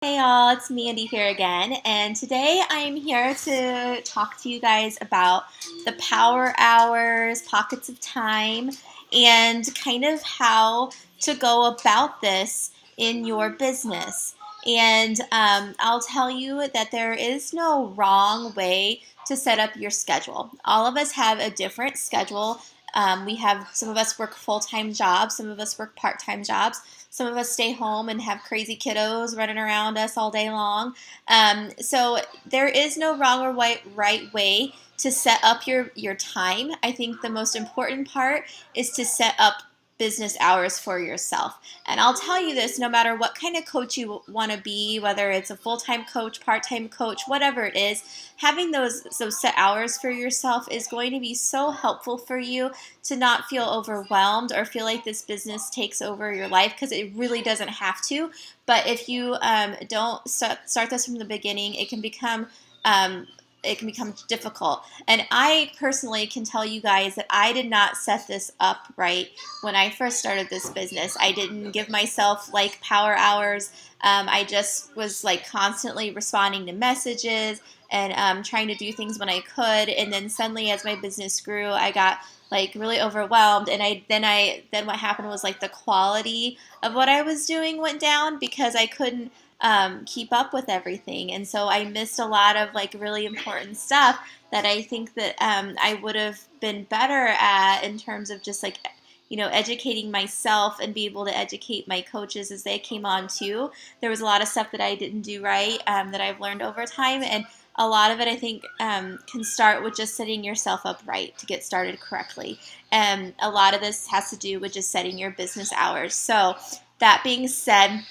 Hey y'all, it's Mandy here again, and today I'm here to talk to you guys about the power hours, pockets of time, and kind of how to go about this in your business. And I'll tell you that there is no wrong way to set up your schedule. All of us have a different schedule. We have some of us work full-time jobs, some of us work part-time jobs. Some of us stay home and have crazy kiddos running around us all day long. So there is no wrong or right way to set up your time. I think the most important part is to set up business hours for yourself. And I'll tell you this, no matter what kind of coach you want to be, whether it's a full-time coach, part-time coach, whatever it is, having those set hours for yourself is going to be so helpful for you to not feel overwhelmed or feel like this business takes over your life, because it really doesn't have to. But if you don't start this from the beginning, it can become difficult. And I personally can tell you guys that I did not set this up right when I first started this business. I didn't give myself like power hours. I just was like constantly responding to messages and trying to do things when I could. And then suddenly, as my business grew, I got like really overwhelmed. And then what happened was like the quality of what I was doing went down because I couldn't keep up with everything. And so I missed a lot of like really important stuff that I think that I would have been better at in terms of just like, educating myself and be able to educate my coaches as they came on too. There was a lot of stuff that I didn't do right that I've learned over time. And a lot of it, I think, can start with just setting yourself up right to get started correctly. And a lot of this has to do with just setting your business hours. So that being said,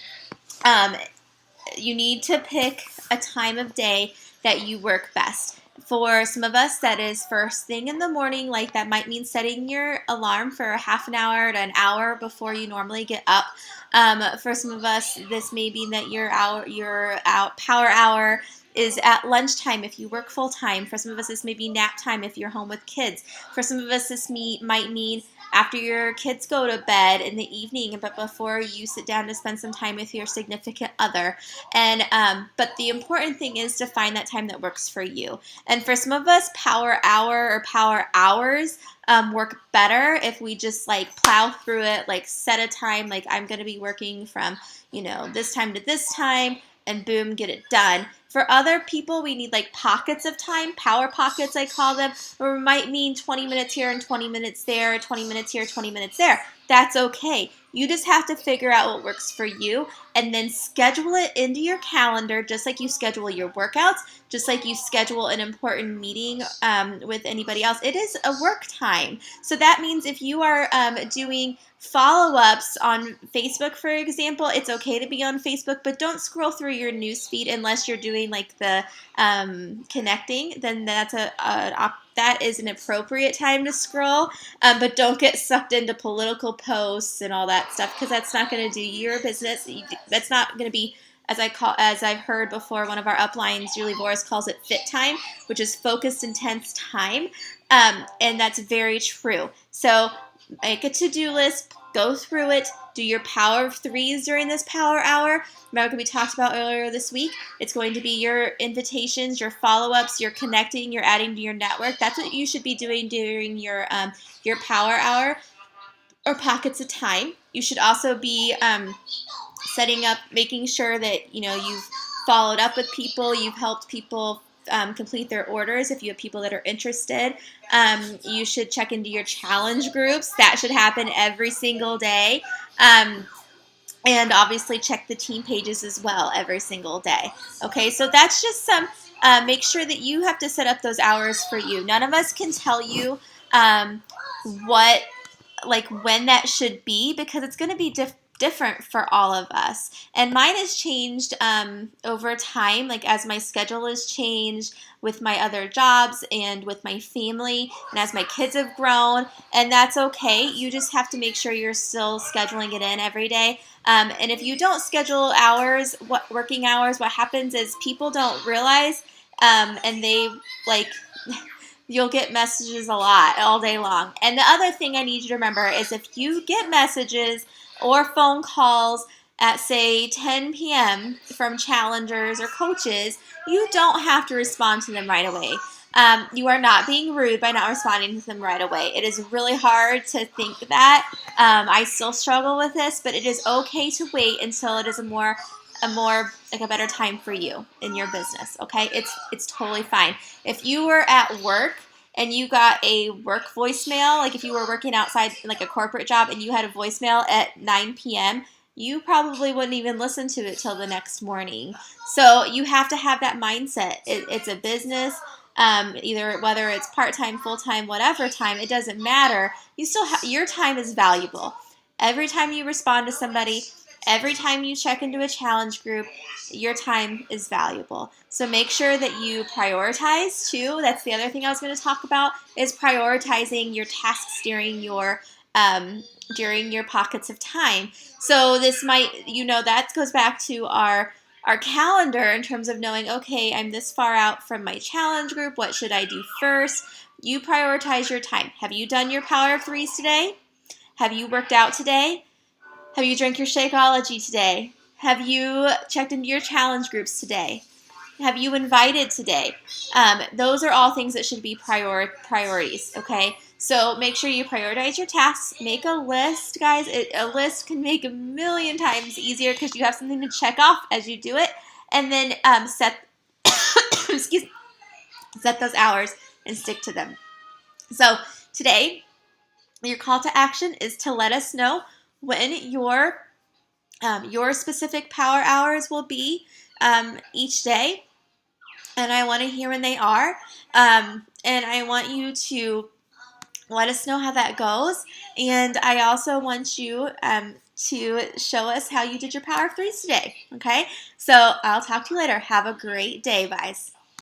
you need to pick a time of day that you work best. For some of us, that is first thing in the morning. Like that might mean setting your alarm for a half an hour to an hour before you normally get up. For some of us, this may mean that your power hour is at lunchtime if you work full time. For some of us, this may be nap time if you're home with kids. For some of us, this might mean after your kids go to bed in the evening, but before you sit down to spend some time with your significant other. And but the important thing is to find that time that works for you. And for some of us, power hour or power hours work better if we just like plow through it, like set a time, like I'm going to be working from, this time to this time, and boom, get it done. For other people, we need like pockets of time, power pockets, I call them, where it might mean 20 minutes here and 20 minutes there, 20 minutes here, 20 minutes there. That's okay. You just have to figure out what works for you and then schedule it into your calendar, just like you schedule your workouts, just like you schedule an important meeting with anybody else. It is a work time. So that means if you are doing follow-ups on Facebook, for example, it's okay to be on Facebook, but don't scroll through your news feed unless you're doing like the connecting. Then that is an appropriate time to scroll, but don't get sucked into political posts and all that stuff, because that's not going to do your business. That's not going to be, as I've heard before, one of our uplines, Julie Boris, calls it fit time, which is focused, intense time, and that's very true. So make a to-do list, go through it, do your power of threes during this power hour. Remember, we talked about earlier this week, it's going to be your invitations, your follow-ups, your connecting, your adding to your network. That's what you should be doing during your power hour or pockets of time. You should also be setting up, making sure that you've followed up with people, you've helped people complete their orders. If you have people that are interested, you should check into your challenge groups. That should happen every single day. And obviously check the team pages as well every single day. Okay, so that's just some, make sure that you have to set up those hours for you. None of us can tell you when that should be, because it's going to be different for all of us. And mine has changed over time, like as my schedule has changed with my other jobs and with my family, and as my kids have grown, and that's okay. You just have to make sure you're still scheduling it in every day. And if you don't schedule working hours, what happens is people don't realize, and they like you'll get messages a lot all day long. And the other thing I need you to remember is if you get messages or phone calls at say 10 p.m. from challengers or coaches, you don't have to respond to them right away. You are not being rude by not responding to them right away. It is really hard to think that. I still struggle with this, but it is okay to wait until it is a more like a better time for you in your business. Okay, it's totally fine. If you were at work and you got a work voicemail, like if you were working outside like a corporate job and you had a voicemail at 9 p.m., you probably wouldn't even listen to it till the next morning. So you have to have that mindset. It's a business. Either whether it's part-time, full-time, whatever time, it doesn't matter. You still your time is valuable. Every time you respond to somebody, every time you check into a challenge group, your time is valuable. So make sure that you prioritize too. That's the other thing I was going to talk about, is prioritizing your tasks during your pockets of time. So this might, that goes back to our calendar in terms of knowing, okay, I'm this far out from my challenge group. What should I do first? You prioritize your time. Have you done your Power of Threes today? Have you worked out today? Have you drank your Shakeology today? Have you checked into your challenge groups today? Have you invited today? Those are all things that should be priorities, okay? So make sure you prioritize your tasks. Make a list, guys. A list can make a million times easier because you have something to check off as you do it. And then set those hours and stick to them. So today, your call to action is to let us know when your specific power hours will be each day. And I want to hear when they are. And I want you to let us know how that goes. And I also want you to show us how you did your Power of Threes today. Okay? So I'll talk to you later. Have a great day, guys.